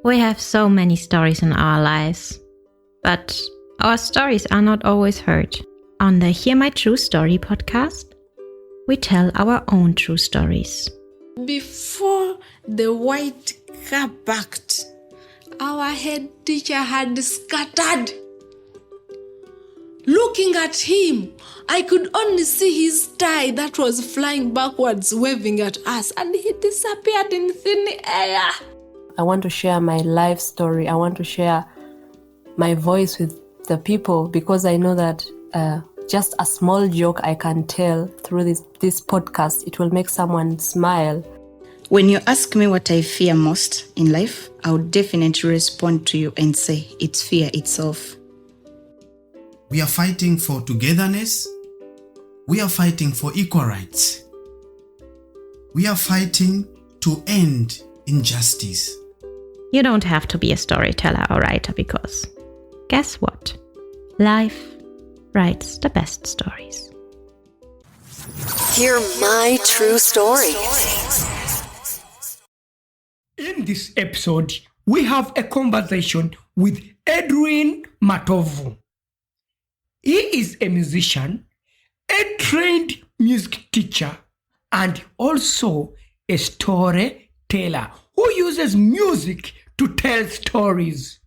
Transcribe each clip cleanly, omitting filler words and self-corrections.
We have so many stories in our lives, but our stories are not always heard. On the Hear My True Story podcast, we tell our own true stories. Before the white car parked, our head teacher had scattered. Looking at him, I could only see his tie that was flying backwards, waving at us, and he disappeared in thin air. I want to share my life story. I want to share my voice with the people because I know that just a small joke I can tell through this podcast, it will make someone smile. When you ask me what I fear most in life, I would definitely respond to you and say it's fear itself. We are fighting for togetherness. We are fighting for equal rights. We are fighting to end injustice. You don't have to be a storyteller or writer because, guess what? Life writes the best stories. Hear my true story. In this episode, we have a conversation with Edwin Matovu. He is a musician, a trained music teacher, and also a storyteller who uses music to tell stories.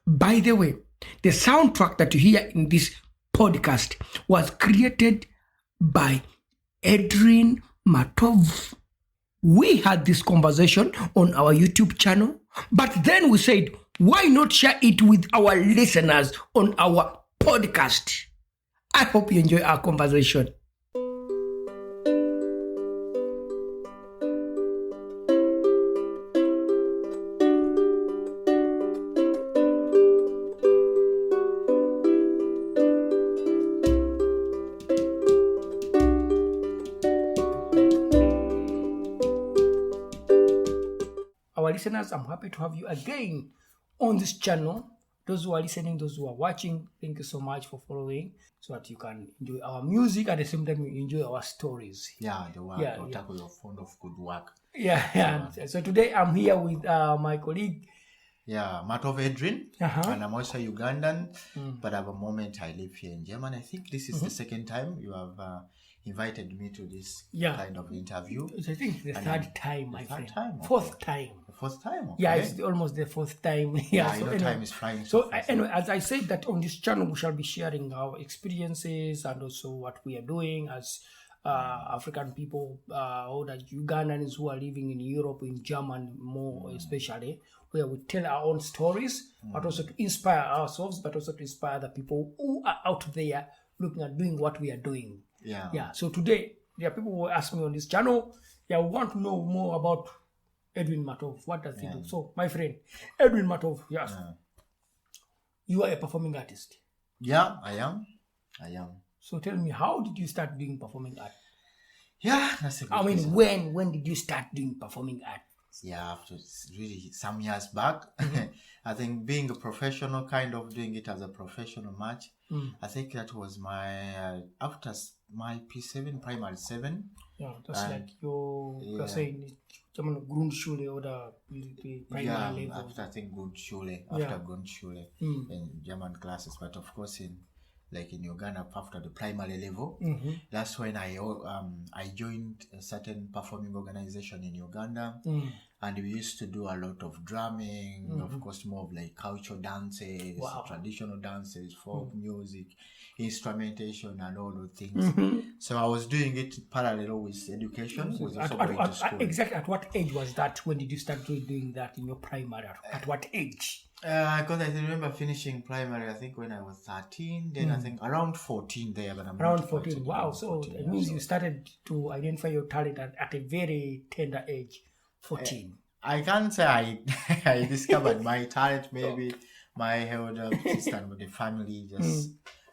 By the way, the soundtrack that you hear in this podcast was created by Edwin Matovu. We had this conversation on our YouTube channel, but then we said, why not share it with our listeners on our podcast? I hope you enjoy our conversation. Our listeners, I'm happy to have you again on this channel. Those who are listening, those who are watching, thank you so much for following so that you can enjoy our music at the same time you enjoy our stories. Yeah, the work. You're fond of good work. Yeah. So today I'm here with my colleague. Yeah, Matov Edwin, and I'm also Ugandan, but at the moment I live here in Germany. I think this is the second time you have invited me to this kind of interview. I think the third time, my friend. Okay. Fourth time. The first time? Okay. Yeah, it's almost the fourth time. Time is flying. So anyway, as I said that on this channel, we shall be sharing our experiences and also what we are doing as African people, or the Ugandans who are living in Europe, in Germany more especially, where we tell our own stories, but also to inspire ourselves, but also to inspire the people who are out there looking at doing what we are doing. Yeah. So today, there are people who ask me on this channel, we want to know more about Edwin Matovu. What does he do? So, my friend, Edwin Matovu, yes. You are a performing artist. Yeah, I am. So tell me, how did you start doing performing art? Yeah, that's a good question. When did you start doing performing art? Yeah, after really some years back. I think being a professional, kind of doing it as a professional match, I think that was my, after my P7, primary 7. Yeah, that's like you're saying Grundschule or the primary level. After I think Grundschule, in German classes, but of course in Uganda, after the primary level, that's when I joined a certain performing organization in Uganda, and we used to do a lot of drumming, of course more of like cultural dances, traditional dances, folk music, instrumentation, and all those things. So I was doing it parallel with education. Exactly, at what age was that? When did you start doing that in your primary? At what age? Because I remember finishing primary, I think when I was 13, then I think around 14 there. But around 14, wow. So it means you started to identify your talent at a very tender age, 14. I can't say I discovered my talent, maybe my elder sister and the family just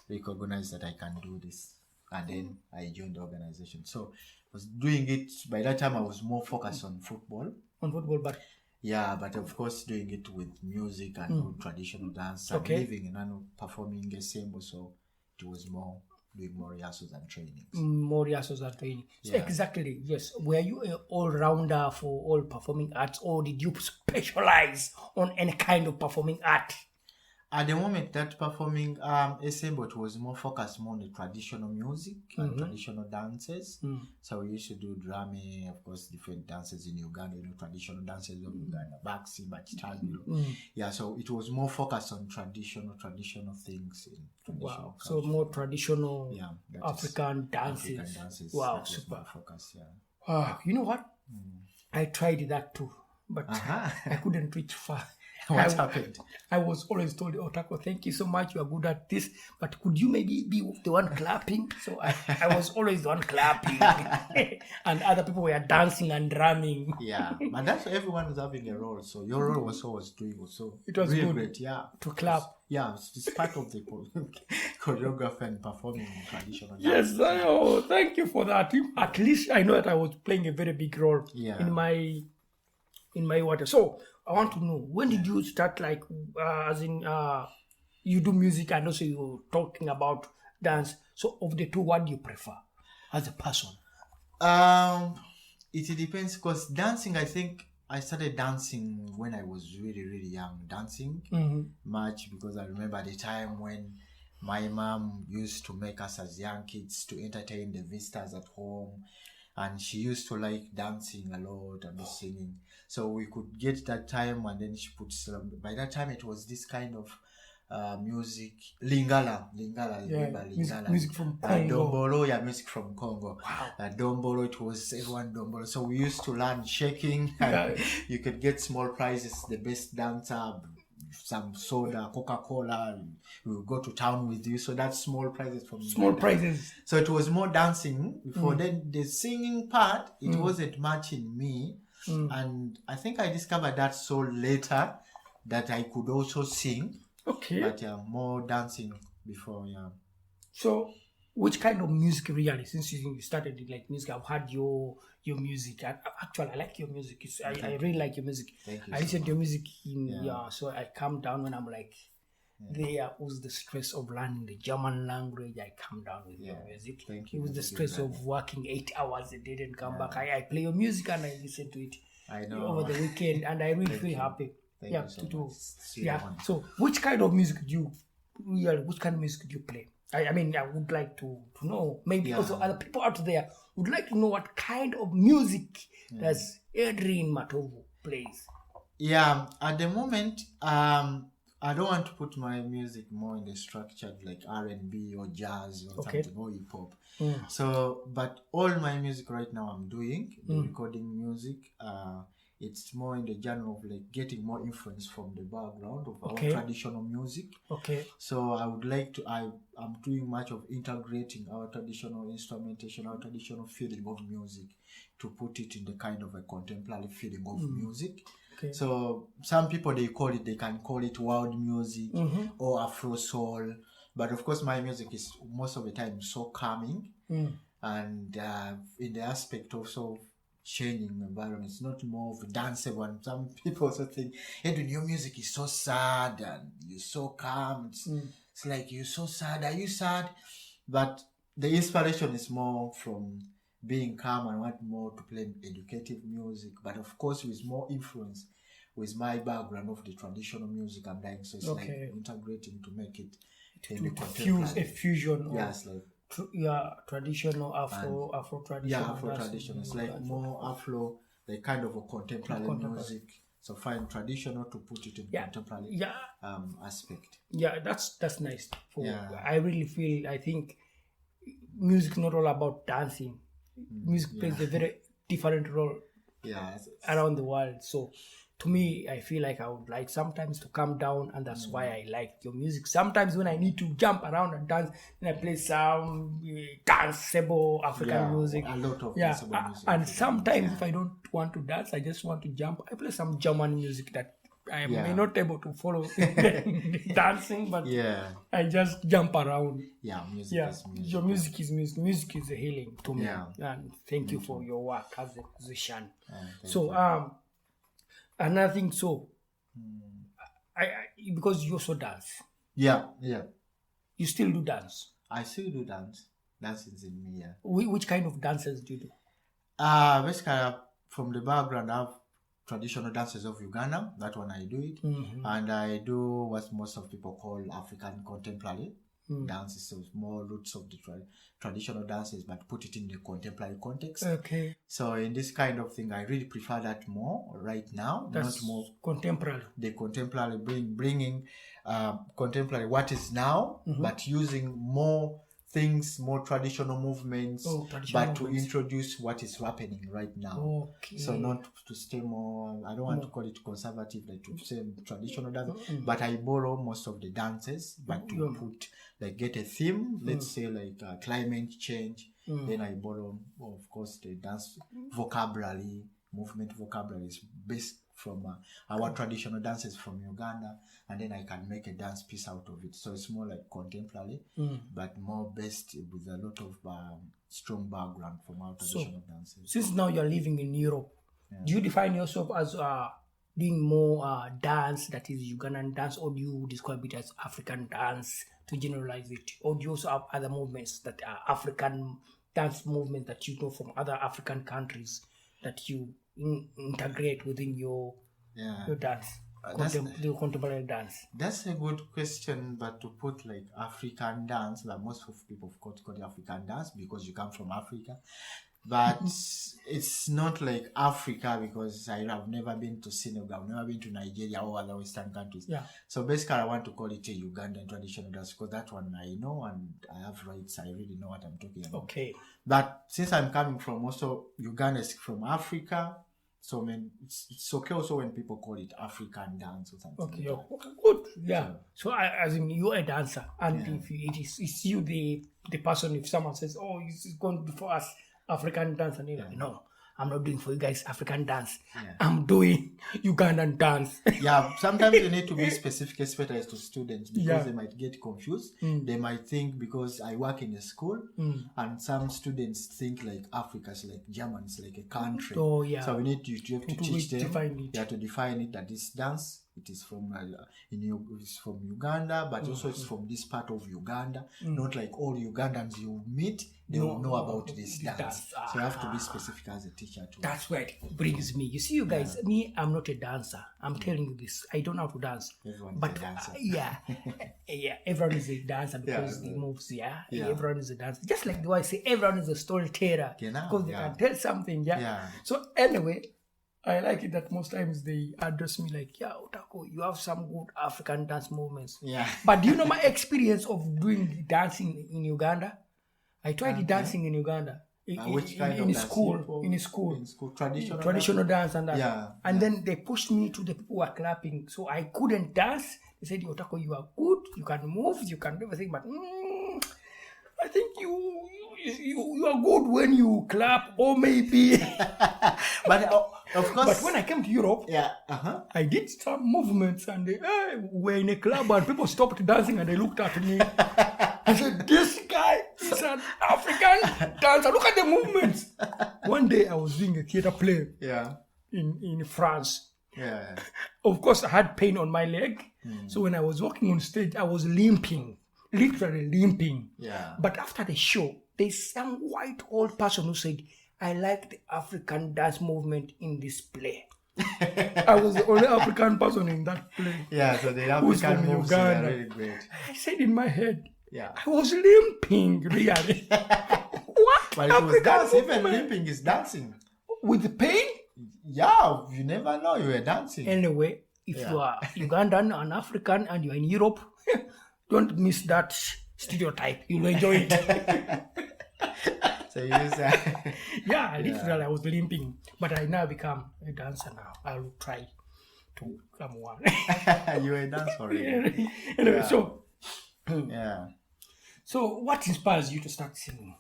recognized that I can do this. And then I joined the organization. So I was doing it, by that time I was more focused on football. But... Yeah, but of course doing it with music and traditional dance and living and performing the same, so it was more doing more rehearsals and trainings. More rehearsals and training. So Yeah. exactly, yes. Were you an all-rounder for all performing arts, or did you specialize on any kind of performing art? At the moment, that performing Assemble was more focused more on the traditional music and traditional dances. So we used to do drumming, of course, different dances in Uganda, traditional dances of Uganda, Baxi, Bachitagiro. Yeah, so it was more focused on traditional things in traditional Wow. So culture. more traditional Yeah, that is African dances. African dances. Wow, that was super. my focus, yeah. You know what? I tried that too, but I couldn't reach far. What happened? I was always told, "Oh, Taco, thank you so much. You are good at this, but could you maybe be the one clapping?" So I was always the one clapping, and other people were dancing and drumming. Yeah, but that's everyone is having a role. So your role was doing also. It was really good great, yeah. to clap. Yeah, it's part of the choreography and performing traditional Yes, dance. oh, thank you for that. At least I know that I was playing a very big role Yeah. in my water. So I want to know, when did you start, like, as in you do music and also you're talking about dance. So of the two, what do you prefer as a person? It depends, because dancing, I think I started dancing when I was really, really young. Dancing much, because I remember at the time when my mom used to make us as young kids to entertain the visitors at home, and she used to like dancing a lot and singing. So we could get that time, and then she put by that time it was this kind of music, Lingala, remember Lingala. Music from Congo. Dombolo, yeah, music from Congo. Dombolo, it was everyone Dombolo. So we used to learn shaking, and you could get small prizes, the best dancer, some soda, Coca-Cola. We would go to town with you. So that's small prizes from Small Uganda. prizes. So it was more dancing before. Then the singing part, it wasn't much in me. And I think I discovered that so later, that I could also sing. Okay. But yeah, more dancing before, yeah. So which kind of music really, since you started like music, I've heard your music. Actually, I like your music. I really like your music. Thank you I so listen to your much. music so I calm down when I'm like, there was the stress of learning the German language. I come down with your music. Thank you. It was the Thank you, stress of working 8 hours a day and come back. I play your music and I listen to it I know. over the weekend, and I really feel happy. Thank yeah, you so to do. much. It's really Yeah. wonderful. So, which kind of music do you which kind of music do you play? I mean, I would like to know. Maybe also other people out there would like to know what kind of music does Adrian Matovu plays. Yeah, at the moment, I don't want to put my music more in the structured like R&B or jazz or something, or hip hop. So, but all my music right now I'm doing, the recording music, it's more in the genre of like getting more influence from the background of our traditional music. Okay. So I would like to, I'm doing much of integrating our traditional instrumentation, our traditional feeling of music, to put it in the kind of a contemporary feeling of music. Okay. So some people, they can call it world music or Afro soul. But of course my music is most of the time so calming and in the aspect also changing environment. It's not more of a danceable. And some people also think, Edwin, your music is so sad and you're so calm. It's like, you're so sad. Are you sad? But the inspiration is more from being calm and want more to play educative music. But of course, with more influence with my background of the traditional music I'm doing. So it's like integrating to make it A fusion of yes, like traditional Afro traditional. Yeah, Afro traditional. It's like more Afro, like kind of a contemporary music. So find traditional to put it in contemporary aspect. Yeah, that's nice. I really feel, I think music is not all about dancing. Music plays a very different role around the world. So to me, I feel like I would like sometimes to calm down, and that's why I like your music. Sometimes when I need to jump around and dance, then I play some danceable African music. A lot of danceable music. And sometimes if I don't want to dance, I just want to jump, I play some German music that I may not able to follow dancing, but I just jump around. Yeah, music is music. Your music is music. Music is a healing to me. And thank you for your work as a musician. So another thing, I because you also dance. Yeah. You still do dance. I still do dance. Dancing's in me, yeah. Which kind of dances do you do? Basically, from the background, I have traditional dances of Uganda. That one I do it. And I do what most of people call African contemporary dances. So it's more roots of the traditional dances, but put it in the contemporary context. Okay. So in this kind of thing, I really prefer that more right now. That's not more contemporary. the contemporary, bringing contemporary what is now, but using more things, more traditional movements, but to introduce what is happening right now. Okay. So not to stay more, I don't want to call it conservative, like to say traditional dance, but I borrow most of the dances, but to put, like get a theme, let's say like climate change, then I borrow, of course, the dance vocabulary, movement vocabulary is based from our traditional dances from Uganda, and then I can make a dance piece out of it. So it's more like contemporary, but more based with a lot of strong background from our traditional dances. Since now you're living in Europe, do you define yourself as doing more dance that is Ugandan dance, or do you describe it as African dance to generalize it? Or do you also have other movements that are African dance movements that you know from other African countries that you integrate within your dance, the contemporary dance? That's a good question, but to put like African dance, like most of people of course call it African dance because you come from Africa, but it's not like Africa because I have never been to Senegal, I've never been to Nigeria or other Western countries. So basically I want to call it a Ugandan traditional dance because that one I know and I have rights, I really know what I'm talking about. Okay. But since I'm coming from also Uganda is from Africa, so I mean, it's okay also when people call it African dance or something. Okay, like that. okay, good. Yeah. So as in you're a dancer, and if it's you the person, if someone says, "Oh, it's going to be for us African dance," and you're like, "No, I'm not doing for you guys African dance. I'm doing Ugandan dance." Sometimes you need to be specific, especially to students, because they might get confused. They might think because I work in a school, and some students think like Africa is like Germany, is like a country. Oh, yeah. So we need to teach them to define it that this dance, it is from it's from Uganda, but also it's from this part of Uganda. Not like all Ugandans you meet, they will know about this dance. So you have to be specific as a teacher too. That's where it brings me. You see, you guys, me, I'm not a dancer. I'm telling you this. I don't know how to dance. Everyone's a dancer. Everyone is a dancer because they moves. Everyone is a dancer. Just like the way I say, everyone is a storyteller because they can tell something. So anyway, I like it that most times they address me like, Otako, you have some good African dance movements. But do you know my experience of doing dancing in Uganda? I tried dancing in Uganda. In school. Traditional dance and that. And then they pushed me to the people who are clapping. So I couldn't dance. They said, Otako, you are good. You can move. You can do everything. But I think you are good when you clap, or maybe. But of course. But when I came to Europe, I did some movements, and we were in a club, and people stopped dancing, and they looked at me. I said, "This guy is an African dancer. Look at the movements." One day, I was doing a theater play. In France. Of course, I had pain on my leg, so when I was walking on stage, I was limping. Literally limping. But after the show, there's some white old person who said, "I like the African dance movement in this play." I was the only African person in that play. So the African moves are really great. I said in my head, I was limping, really. What? But it was dance. Even limping is dancing. With pain? You never know you were dancing. Anyway, if you are Ugandan and African and you're in Europe, don't miss that stereotype. You'll enjoy it. So you say, literally I was limping, but I now become a dancer now. I will try to become one. You're a dancer already. Anyway, So what inspires you to start singing?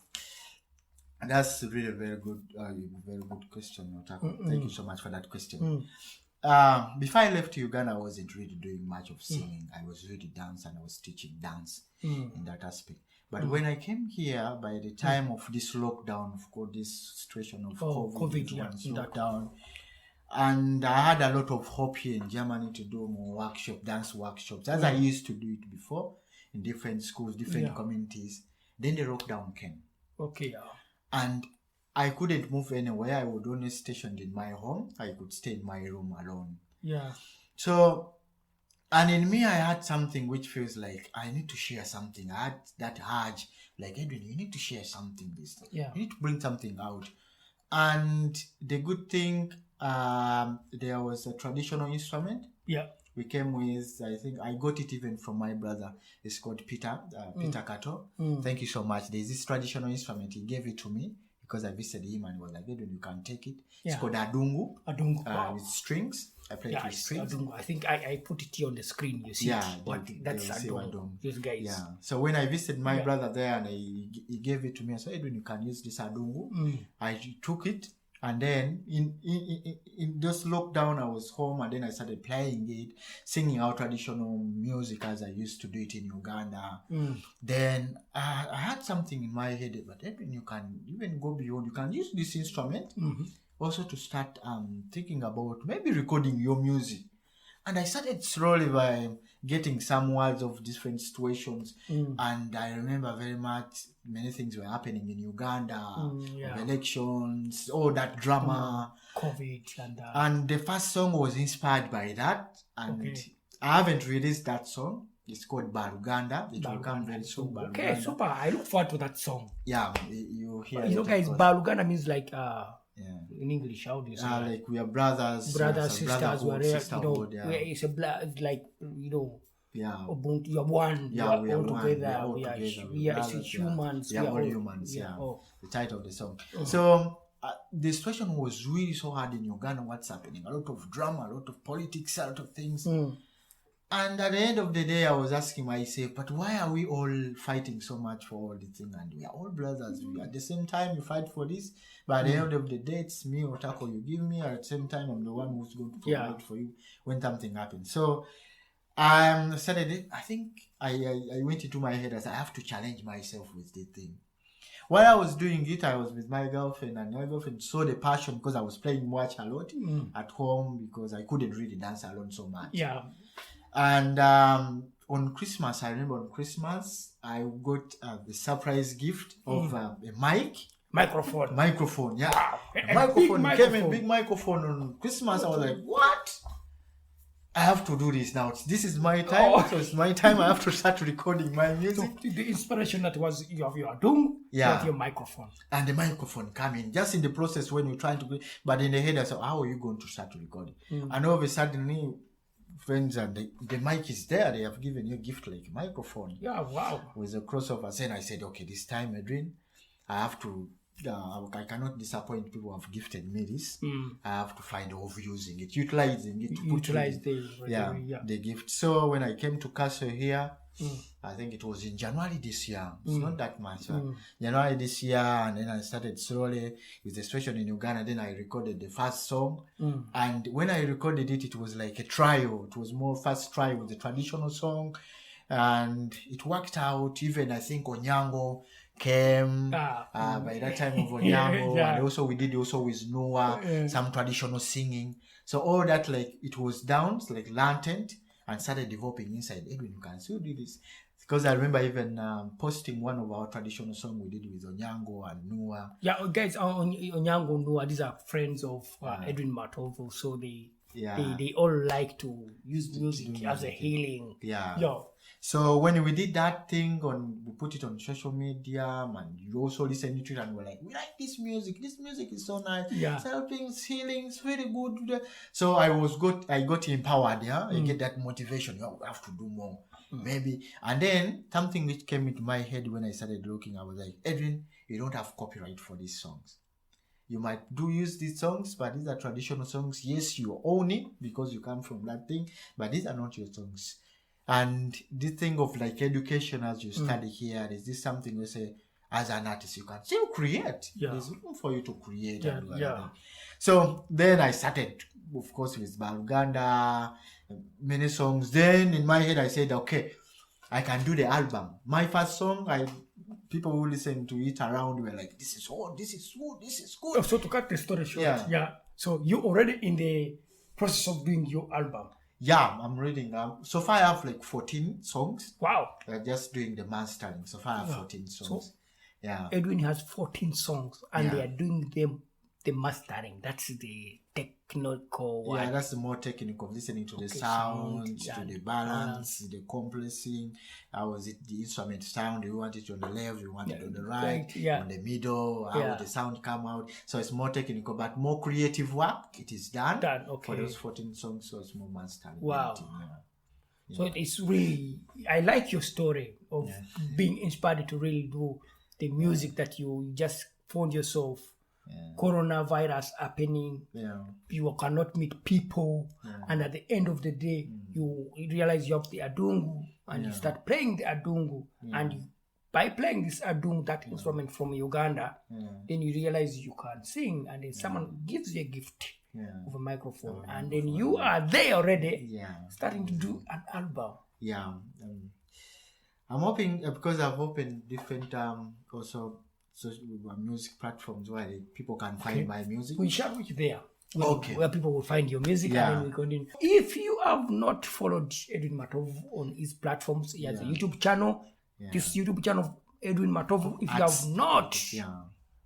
That's really a very good question, Otako. Thank you so much for that question. Before I left Uganda, I wasn't really doing much of singing. I was really dance, and I was teaching dance in that aspect. But when I came here, by the time of this lockdown, of course, this situation of COVID lockdown, and I had a lot of hope here in Germany to do more dance workshops, as I used to do it before in different schools, different communities. Then the lockdown came. Okay. And I couldn't move anywhere. I would only stationed in my home. I could stay in my room alone. Yeah. So, and in me, I had something which feels like I need to share something. I had that urge, like, Edwin, you need to share something this time. Yeah. You need to bring something out. And the good thing, there was a traditional instrument. Yeah. We came with, I think, I got it even from my brother. It's called Peter Kato. Thank you so much. There's this traditional instrument. He gave it to me because I visited him and was like, Edwin, you can take it. Yeah. It's called Adungu. Adungu. Wow. With strings. I played with strings. Adungu. I think I put it here on the screen. You see that's Adungu. These guys. Yeah. So when I visited my brother there and he gave it to me, I said, Edwin, you can use this Adungu. I took it. And then in this lockdown, I was home and then I started playing it, singing our traditional music as I used to do it in Uganda. Then I had something in my head, but Edwin, you can even go beyond. You can use this instrument also to start thinking about maybe recording your music. And I started slowly by getting some words of different situations. And I remember very much many things were happening in Uganda, elections, all that drama. COVID. And the first song was inspired by that. And I haven't released that song. It's called Baluganda. It will come very soon. Baluganda. Okay, super. I look forward to that song. Yeah, you hear it. Guys, Baluganda means like... Yeah. In English, how do you say like we are brothers, sisters, sisterhood, it's a like, yeah, Ubuntu, you're one, yeah, we are all together, we are humans, we are all humans, the title of the song. Oh. So the situation was really so hard in Uganda. What's happening? A lot of drama, a lot of politics, a lot of things. And at the end of the day, I was asking myself, but why are we all fighting so much for all the things? And we are all brothers. We at the same time, you fight for this. But at the end of the day, it's me or Taco you give me. At the same time, I'm the one who's going to provide for you when something happens. So I started it. I think I went into my head as I have to challenge myself with the thing. While I was doing it, I was with my girlfriend, and my girlfriend saw the passion because I was playing watch a lot at home because I couldn't really dance alone so much. Yeah. And on Christmas, I remember on Christmas, I got the surprise gift of a microphone. Yeah. Wow. A big microphone on Christmas. I was like, what? I have to do this now. This is my time. So it's my time. I have to start recording my music. So the inspiration that was you have your Adungu, you have your microphone. And the microphone coming just in the process when you're trying to, but in the head I said, how are you going to start recording? And all of a sudden, friends, and the mic is there. They have given you a gift like a microphone. Yeah, wow. With a crossover. Then I said, okay, this time, Edwin, I have to, I cannot disappoint people who have gifted me this. I have to find a way of using it, utilizing it. The gift. So when I came to Castle here, I think it was in January this year. It's not that much. January this year, and then I started slowly with the situation in Uganda. Then I recorded the first song. And when I recorded it, it was like a trial. It was more first try with the traditional song. And it worked out. Even I think Onyango came by that time of Onyango. And also we did also with Noah, some traditional singing. So all that, like, it was down, like latent, and started developing inside. Edwin, you can still do this. Because I remember even posting one of our traditional songs we did with Onyango and Noah. Yeah, guys, Onyango and Noah, these are friends of Edwin Matovu. So they all like to use music as a healing. So when we did that thing, we put it on social media, and you also listen to it, and we're like, we like this music. This music is so nice. It's helping, it's healing, it's very good. So I got empowered. I get that motivation. You have to do more, maybe. And then something which came into my head when I started looking, I was like, Edwin, you don't have copyright for these songs. You might use these songs, but these are traditional songs. Yes, you own it because you come from that thing, but these are not your songs. And this thing of like education as you study here, is this something you say, as an artist, you can still create. There's room for you to create. So then I started, of course, with Baluganda, many songs. Then in my head, I said, okay, I can do the album. My first song, people who listen to it around were like, this is good, this is good. Oh, so to cut the story short, so you already in the process of doing your album. Yeah, I'm reading. So far I have like 14 songs. Wow. We're just doing the mastering. So far I have 14 songs. Yeah. Edwin has 14 songs and Yeah. they are doing the mastering. That's the technical one. Yeah, that's the more technical. Listening to the Okay, sound, sound, to yeah. the balance, the compressing. How was it? The instrument sound? You want it on the left? You want it on the right? yeah. On the middle? How Yeah. will the sound come out? So it's more technical, but more creative work. It is done. Okay. For those 14 songs, so it's more mastering. Wow. editing, yeah. So it's really, I like your story of being inspired to really do the music that you just found yourself. Coronavirus happening, you cannot meet people, and at the end of the day, you realize you have the adungu, and you start playing the adungu, and by playing this adungu, that instrument from Uganda, then you realize you can sing, and then someone gives you a gift of a microphone, and then you are there already, starting to do an album. Yeah, I'm hoping because I've opened different also music platforms where people can find my music. We shall reach there. Okay. Where people will find your music and then we continue. If you have not followed Edwin Matovu on his platforms, he has a YouTube channel. This YouTube channel of Edwin Matovu, if you have not,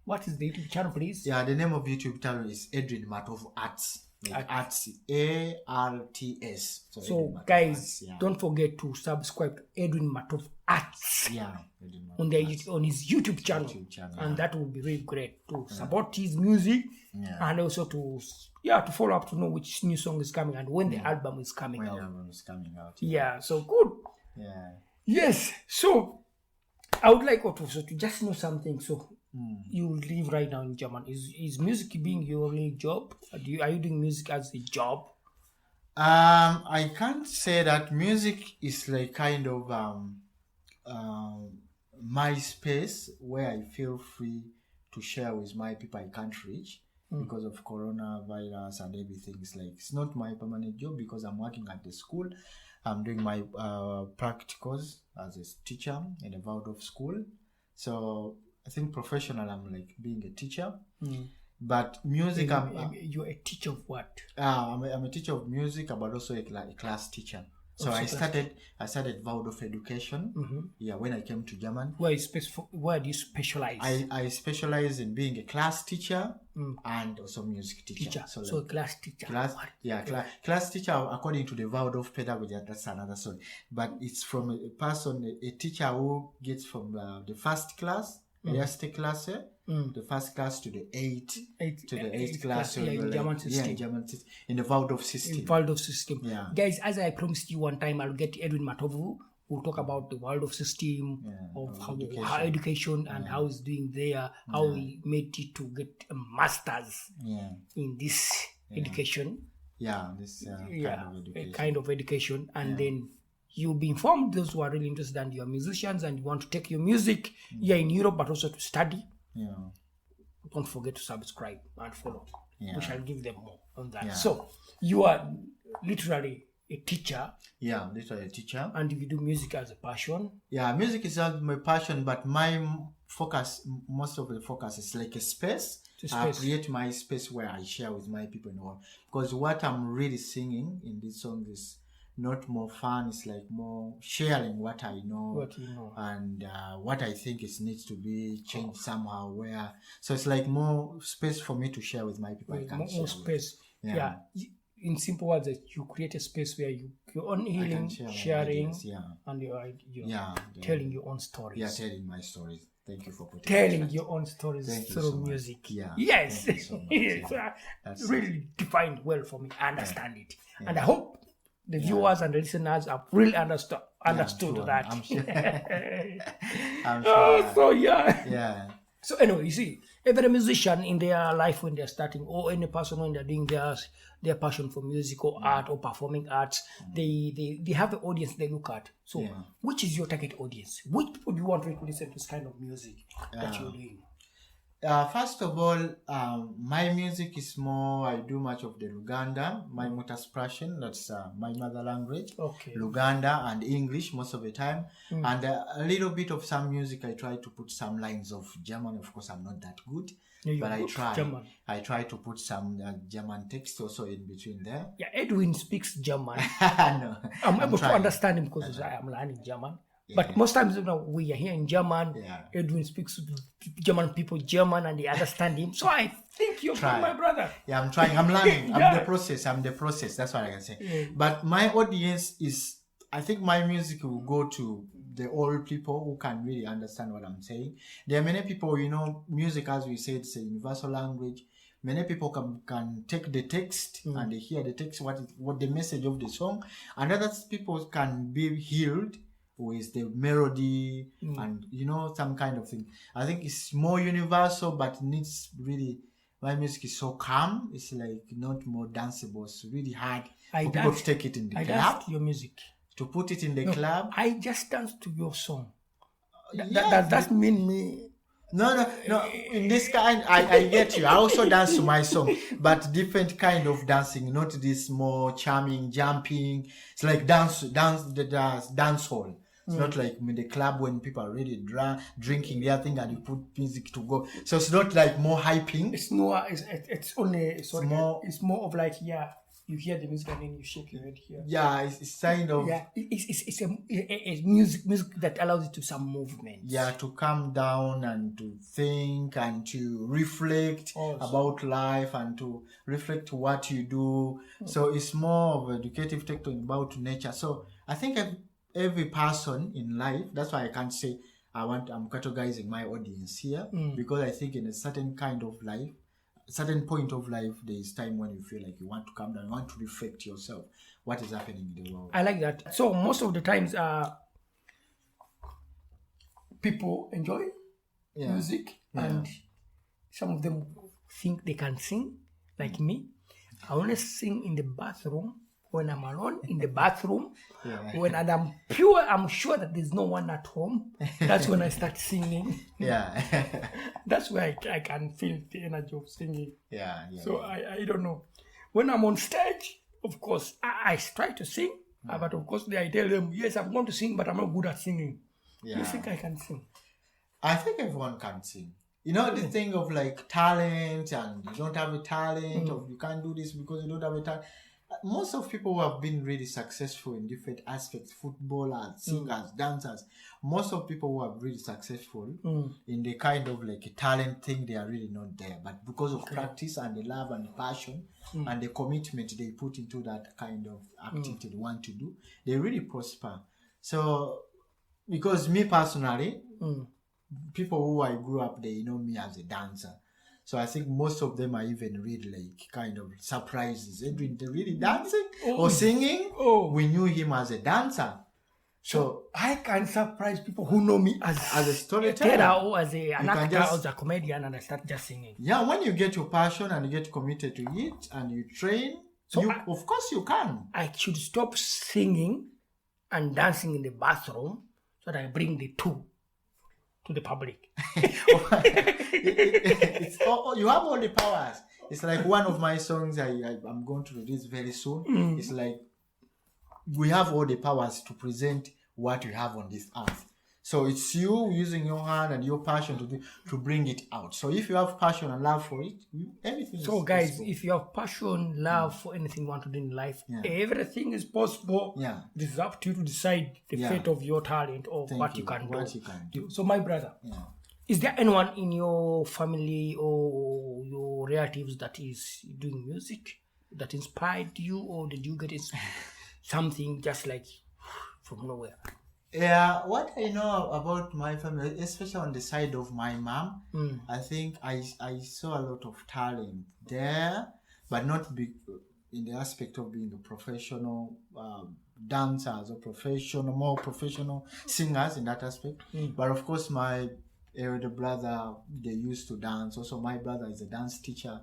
what is the YouTube channel, please? Yeah, the name of YouTube channel is Edwin Matovu Arts. Like Arts, ARTS. So guys, don't forget to subscribe to Edwin Matovu Arts. On his YouTube channel, and that will be really great to support his music and also to follow up to know which new song is coming and when the album is coming out. Yeah, so good. Yes, so I would like also to just know something. So you live right now in Germany. Is music being your real job? Are you doing music as a job? I can't say that. Music is like kind of my space where I feel free to share with my people I can't reach because of coronavirus and everything. It's not my permanent job because I'm working at the school. I'm doing my practicals as a teacher in a Waldorf school. So I think professional, I'm like being a teacher. But music, you're a teacher of what? I'm a teacher of music, but also a class teacher. So I started Waldorf education. When I came to Germany. Where do you specialize? I specialize in being a class teacher and also music teacher. So class teacher. Class teacher according to the Waldorf pedagogy. That's another story. But it's from a teacher who gets from the first class. class, the first class to the eighth class. In German system. German system. In the Waldorf system. Waldorf system. Guys, as I promised you one time, I'll get Edwin Matovu. We'll talk about the Waldorf system of how education and how he's doing there, how he made it to get a master's in this education. Kind of education. And then you'll be informed, those who are really interested and you're musicians and you want to take your music here in Europe but also to study. Don't forget to subscribe and follow. We shall give them more on that. So you are literally a teacher. I'm literally a teacher. And you do music as a passion. Music is not my passion, but my focus, most of the focus is like a space. I create my space where I share with my people in the world. Because what I'm really singing in this song is not more fun, it's like more sharing what I know, and what I think needs to be changed somehow. So it's like more space for me to share with my people. More space. In simple words, that you create a space where your own healing, sharing, and you're telling your own stories. Telling my stories. Thank you for putting telling your own stories through music. Yes, that's really defined well for me. I understand it, and I hope the viewers and the listeners have really understood that. I'm sure. I'm sure. So anyway, you see, every musician in their life when they're starting, or any person when they're doing their passion for music or art or performing arts, they have an audience they look at. So which is your target audience? Which people do you want to listen to this kind of music that you're doing? First of all, my music is more, I do much of the Luganda, my Mutterspråchen, that's my mother language, Luganda and English most of the time, and a little bit of some music. I try to put some lines of German. Of course, I'm not that good, you're but I good try. German. I try to put some German text also in between there. Yeah, Edwin speaks German. No, I'm able to trying. understand him because I am learning German. But most times, we are here in German. Yeah. Edwin speaks to German people German, and they understand him. So I think you're Try. my brother. Yeah, I'm trying. I'm learning. Yeah. I'm the process. That's what I can say. But my audience is, I think my music will go to the old people who can really understand what I'm saying. There are many people, music, as we said, it's a universal language. Many people can take the text and they hear the text, what the message of the song, and other people can be healed with the melody and some kind of thing. I think it's more universal, but needs really. My music is so calm. It's like not more danceable. It's really hard for people to take it in the I club. danced to your music. To put it in the club. I just danced to your song. Yeah. Does that mean me? No. In this kind, I get you. I also dance to my song, but different kind of dancing, not this more charming, jumping. It's like dance hall. It's not like in the club when people are really drinking their thing and you put music to go. So it's not like more hyping. It's more. It's more of like, yeah, you hear the music and then you shake your head here. Yeah, it's kind of. Yeah, it's a music that allows you to some movement. Yeah, to calm down and to think and to reflect about life and to reflect what you do. So it's more of educative talking about nature. So I think every person in life, that's why I can't say I'm categorizing my audience here, because I think in a certain kind of life, certain point of life, there is time when you feel like you want to calm down, you want to reflect yourself, what is happening in the world. I like that. So most of the times, people enjoy music, and some of them think they can sing, like me. I only sing in the bathroom when I'm alone in the bathroom. When I'm pure, I'm sure that there's no one at home. That's when I start singing. Yeah. That's where I can feel the energy of singing. Yeah. So I don't know. When I'm on stage, of course, I try to sing. But of course, I tell them, yes, I'm going to sing, but I'm not good at singing. Yeah. You think I can sing? I think everyone can sing. The thing of like talent, and you don't have a talent, or you can't do this because you don't have a talent. Most of people who have been really successful in different aspects, footballers, singers, dancers, most of people who are really successful in the kind of like a talent thing, they are really not there. But because of practice and the love and the passion and the commitment they put into that kind of activity they want to do, they really prosper. So, because me personally, people who I grew up, they know me as a dancer. So I think most of them are even really like kind of surprises. Edwin, they're really dancing or singing. We knew him as a dancer. So I can surprise people who know me as a storyteller or as an actor or as a comedian, and I start just singing. Yeah, when you get your passion and you get committed to it and you train, of course you can. I should stop singing and dancing in the bathroom so that I bring the two to the public. You have all the powers. It's like one of my songs I'm going to release very soon. It's like we have all the powers to present what we have on this earth. So it's you using your hand and your passion to bring it out. So if you have passion and love for it, everything is possible. So guys, if you have passion, love for anything you want to do in life, everything is possible. Yeah. This is up to you to decide the fate of your talent or what you can do. So my brother, is there anyone in your family or your relatives that is doing music that inspired you, or did you get something just like from nowhere? Yeah, what I know about my family, especially on the side of my mom, I think I saw a lot of talent there, but not in the aspect of being a professional dancers or more professional singers in that aspect. But of course, my elder brother, they used to dance. Also, my brother is a dance teacher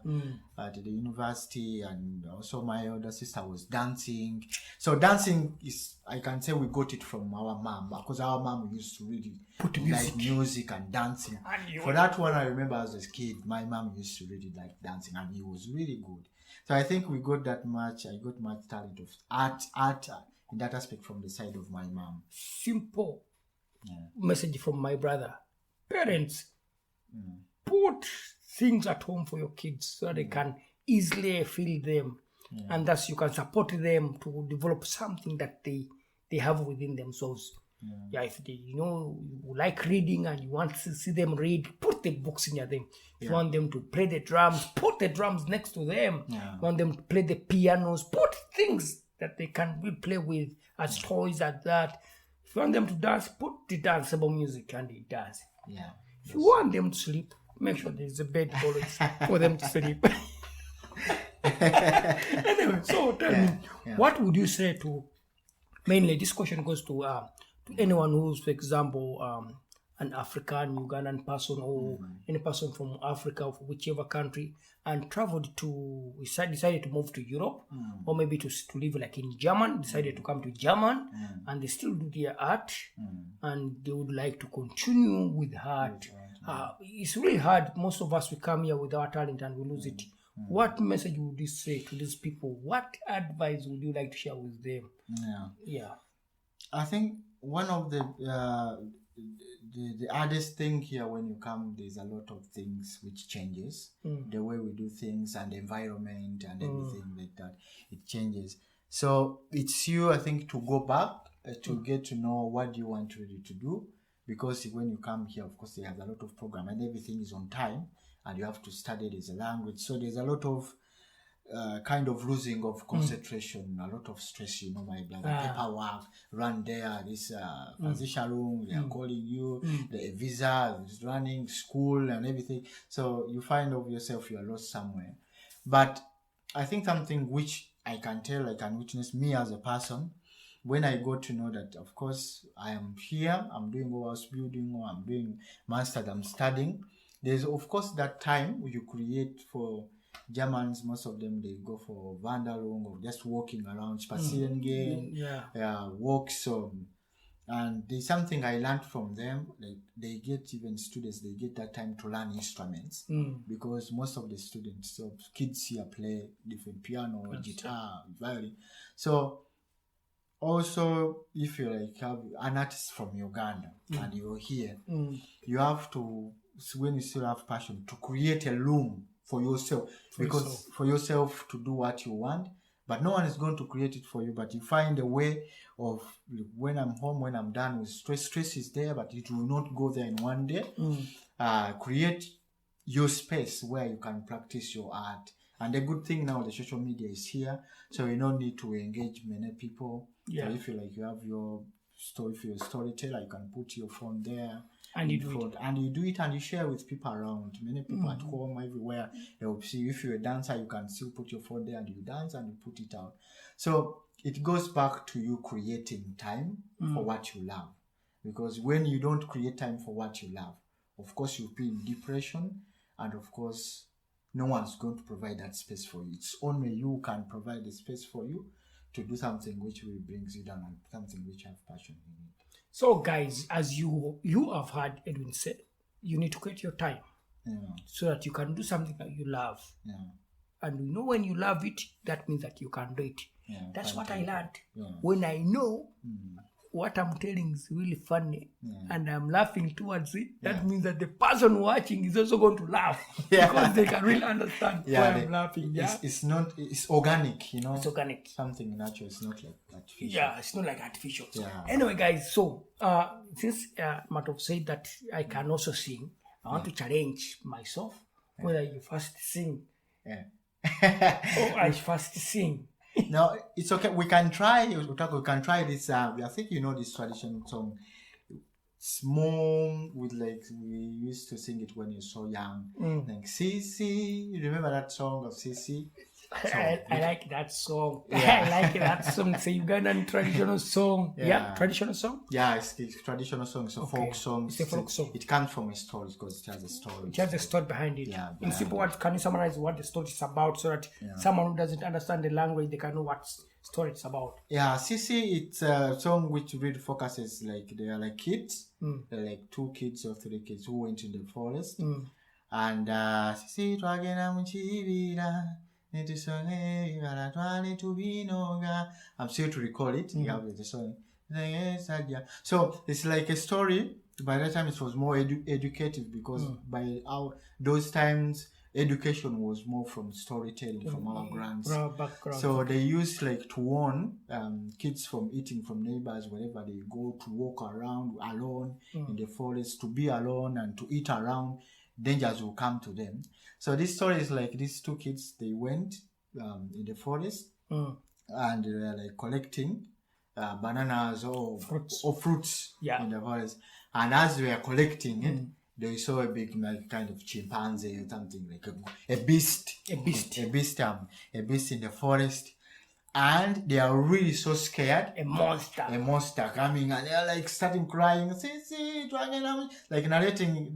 at the university, and also my elder sister was dancing. So dancing is, I can say we got it from our mom, because our mom used to really put like music and dancing. For that one, I remember as a kid, my mom used to really like dancing, and he was really good. So I think we got that much. I got much talent of art in that aspect from the side of my mom. Simple message from my brother. Parents, put things at home for your kids so that they can easily feel them, and thus you can support them to develop something that they have within themselves. If they, you like reading and you want to see them read, put the books near them. If you want them to play the drums, put the drums next to them. You want them to play the pianos, put things that they can play with as toys like that. If you want them to dance, put the danceable music and they dance. If you want them to sleep, make sure there's a bed always for them to sleep. Anyway, so tell me, what would you say to, mainly this question goes to anyone who's, for example, an African, Ugandan person, or any person from Africa, or whichever country, and decided to move to Europe, or maybe to live like in German, decided to come to German, and they still do their art, and they would like to continue with art. It's really hard. Most of us, we come here with our talent and we lose it. What message would you say to these people? What advice would you like to share with them? I think one of the hardest thing here when you come, there's a lot of things which changes. The way we do things and the environment and everything like that, it changes. So it's you, I think, to go back to get to know what you want really to do, because when you come here, of course, there's a lot of program and everything is on time, and you have to study this language. So there's a lot of kind of losing of concentration, a lot of stress, my brother. Paperwork, run there, this transition room, they are calling you, the visa is running, school and everything. So you find of yourself you are lost somewhere. But I think something which I can tell, I can witness me as a person, when I got to know that, of course, I am here, I'm doing house building, or I'm doing master's, I'm studying. There's, of course, that time you create for Germans, most of them, they go for Wanderung or just walking around, Spazierengehen, walks. And there's something I learned from them, like they get, even students, they get that time to learn instruments, because most of the students, so kids here play different piano, guitar, violin. So also, if you like have an artist from Uganda and you're here, you have to, when you still have passion, to create a room for yourself, for yourself to do what you want, but no one is going to create it for you. But you find a way of, when I'm home, when I'm done with stress is there, but it will not go there in one day. Create your space where you can practice your art. And the good thing now, the social media is here, so you don't need to engage many people. So if you like, you have your story, if you're a storyteller, you can put your phone there. And you do it. And you do it and you share with people around. Many people at home, everywhere, they will see. If you're a dancer, you can still put your phone there and you dance and you put it out. So it goes back to you creating time for what you love. Because when you don't create time for what you love, of course you'll be in depression, and of course no one's going to provide that space for you. It's only you can provide the space for you to do something which will bring you down and something which you have passion in it. So guys, as you have heard Edwin say, you need to create your time so that you can do something that you love. And when you love it, that means that you can do it. That's what I learned. When I know what I'm telling is really funny and I'm laughing towards it, that means that the person watching is also going to laugh because they can really understand why I'm laughing. It's organic, It's organic. Something natural. It's not like artificial. Yeah, it's not like artificial. Anyway, guys, so since Matov said that I can also sing, I want to challenge myself whether you first sing or I first sing. No, it's okay. We can try. We can try this. I think this traditional song. It's more with like we used to sing it when you're so young. Like Sisi, you remember that song of Sisi? I like that song. I like that song. It's a Ugandan traditional song. Traditional song. Yeah, it's a traditional song. It's a folk song. It's a folk song. It comes from a story because it has a story. It has a story behind it. In simple words, can you summarize what the story is about so that someone who doesn't understand the language, they can know what story it's about? Yeah, Sisi, it's a song which really focuses like they are like kids. They're like 2 kids or 3 kids who went in the forest. And Sisi twagenda muchibira. I'm still to recall it. The song. So it's like a story by that time it was more educative because by those times education was more from storytelling from our grands. So they used like to warn kids from eating from neighbors wherever they go, to walk around alone in the forest, to be alone and to eat around. Dangers will come to them. So this story is like these two kids, they went in the forest and they were like collecting bananas or fruits in the forest. And as they were collecting it, they saw a big like kind of chimpanzee or something, like a beast in the forest, and they are really so scared. A monster coming, and they are like starting crying, like narrating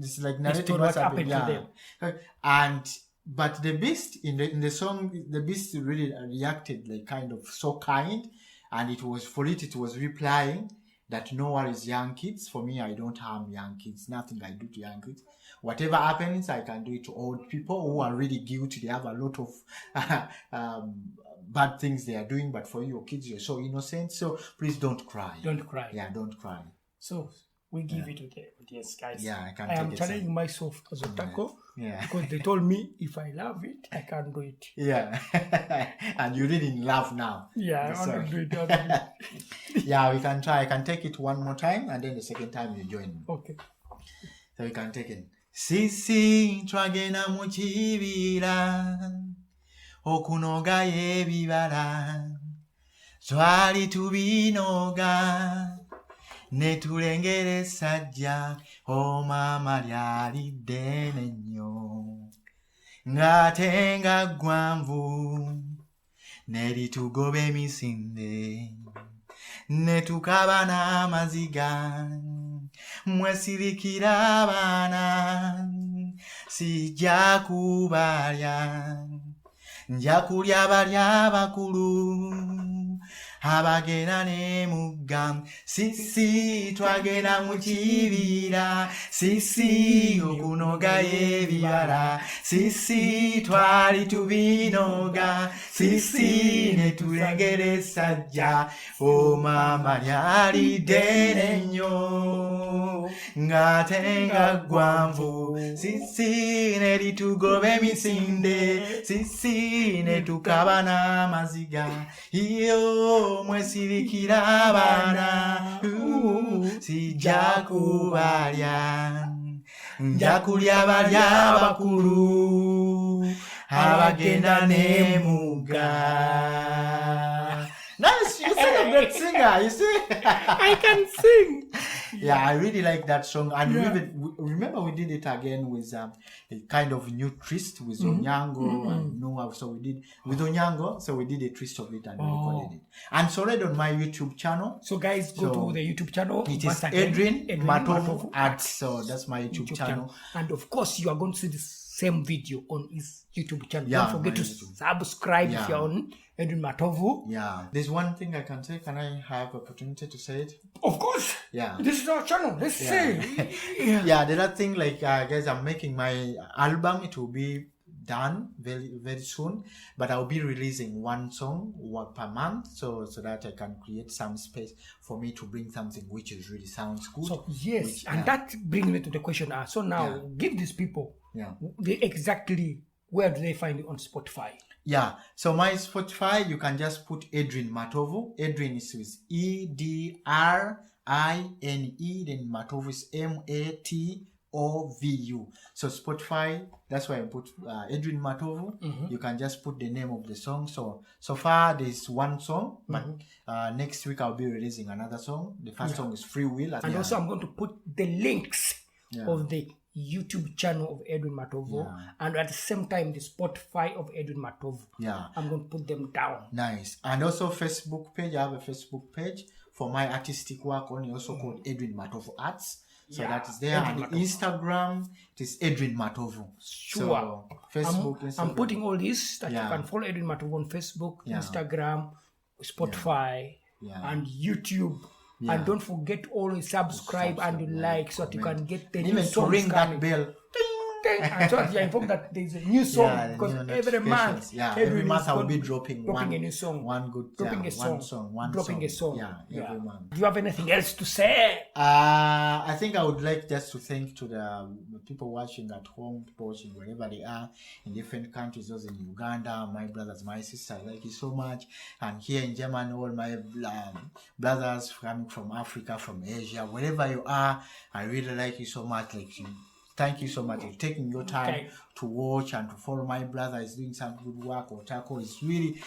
what's happening to them. But the beast in the song, the beast really reacted like kind of so kind, and it was replying that no worries, young kids. For me, I don't harm young kids. Nothing I do to young kids. Whatever happens, I can do it to old people who are really guilty. They have a lot of bad things they are doing. But for your kids, you're so innocent. So please don't cry. Don't cry. Yeah, don't cry. So we give it to the audience, guys. Yeah, I am challenging myself as a taco because they told me if I love it, I can do it. Yeah, and you're really in love now. Yeah, I want to do it. Yeah, we can try. I can take it one more time, and then the second time you join me. Okay. So we can take it. Sisi twagenda mu kibira okunoga ebibala twali tubinoga ne tulengera essajja maama lyali ddene nnyo ng'ate nga ggwanvu ne litugoba emisinde ne tukaba n'amaziga mwesirikira abaana sijja kubalya nja kulya balya bakulu abagenda ne mugga sisi twagenda mu kibira sisi okunoga ebibala sisi twali tubinoga sisi ne tulengera essajja maama lyali ddene nnyo ng'ate nga ggwanvu sisi ne litugoba emisinde sisi ne tukaba n'amaziga iyo mwesirikira abaana sijja kubalya nja kulya balya bakulu abagenda ne mugga. Nice, you sing a great singer, you see. I can sing. Yeah, I really like that song. And remember we did it again with a kind of new twist with Onyango and Noah. So we did with Onyango, so we did a twist of it and we recorded it. And it's already on my YouTube channel. So guys, go to the YouTube channel. It is Edwin Matovu Arts. So that's my YouTube channel. And of course, you are going to see the same video on his YouTube channel. Yeah, don't forget to subscribe if you're on Edwin Matovu. Yeah. There's one thing I can say. Can I have opportunity to say it? Of course. Yeah. This is our channel. Let's say. Yeah, the other thing, like, guys, I'm making my album. It will be done very, very soon. But I'll be releasing one song per month so that I can create some space for me to bring something which is really sounds good. So, yes. That brings me to the question. So now, give these people exactly where do they find you on Spotify? Yeah, so my Spotify, you can just put Edwin Matovu. Edwin is with EDRINE, then Matovu is MATOVU. So Spotify, that's why I put Edwin Matovu. You can just put the name of the song. So far there's one song, but next week I'll be releasing another song. The first song is Free Will. And also I'm going to put the links of the YouTube channel of Edwin Matovu and at the same time the Spotify of Edwin Matovu. Yeah. I'm going to put them down. Nice. And also Facebook page. I have a Facebook page for my artistic work only, also called Edwin Matovu Arts. So that is there. Edwin and Instagram, it is Edwin Matovu. Sure. So Facebook, Instagram. I'm putting all this that you can follow Edwin Matovu on Facebook, Instagram, Spotify, and YouTube. Yeah. And don't forget always subscribe and like so that you can get the new even songs to ring coming. that bell. And so you're informed that there's a new song Yeah, because new every month, notifications. Every is month I will got- be dropping a new song, one good, dropping a song, dropping a song. every month. Do you have anything else to say? I think I would like just to thank to the people watching at home, people watching wherever they are in different countries, those in Uganda, my brothers, my sisters, thank you so much. And here in Germany, all my brothers coming from Africa, from Asia, wherever you are, I really like you so much. Thank you so much for taking your time to watch and to follow. My brother is doing some good work. Otako is really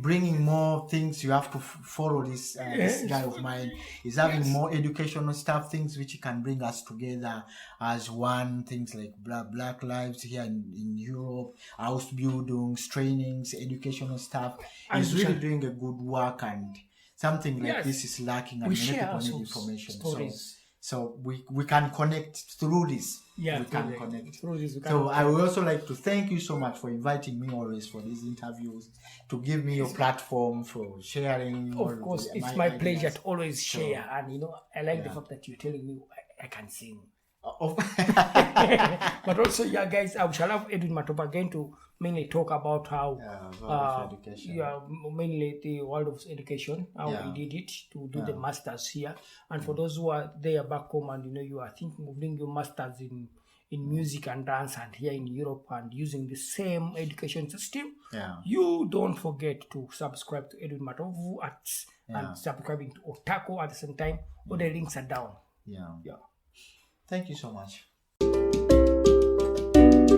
bringing more things. You have to follow this this guy of mine. He's having more educational stuff, things which can bring us together as one. Things like Black Lives here in Europe, house buildings, trainings, educational stuff. He's really doing a good work, and something like this is lacking, and many people need information. So we can connect through this. Yeah, we can connect through this. So I would also like to thank you so much for inviting me always for these interviews, to give me your platform for sharing. Of course, it's my pleasure to always share, and I like the fact that you're telling me I can sing. But also, guys, I shall have Edwin Matovu again to mainly talk about how mainly the world of education, how he did it to do the masters here. And for those who are there back home and you are thinking of doing your masters in music and dance and here in Europe and using the same education system, you don't forget to subscribe to Edwin Matovu and subscribing to Otako at the same time. All the links are down. Thank you so much.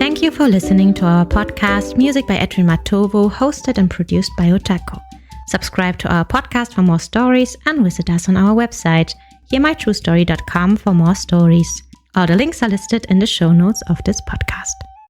Thank you for listening to our podcast, Music by Edwin Matovu, hosted and produced by Otako. Subscribe to our podcast for more stories and visit us on our website, hearmytruestory.com, for more stories. All the links are listed in the show notes of this podcast.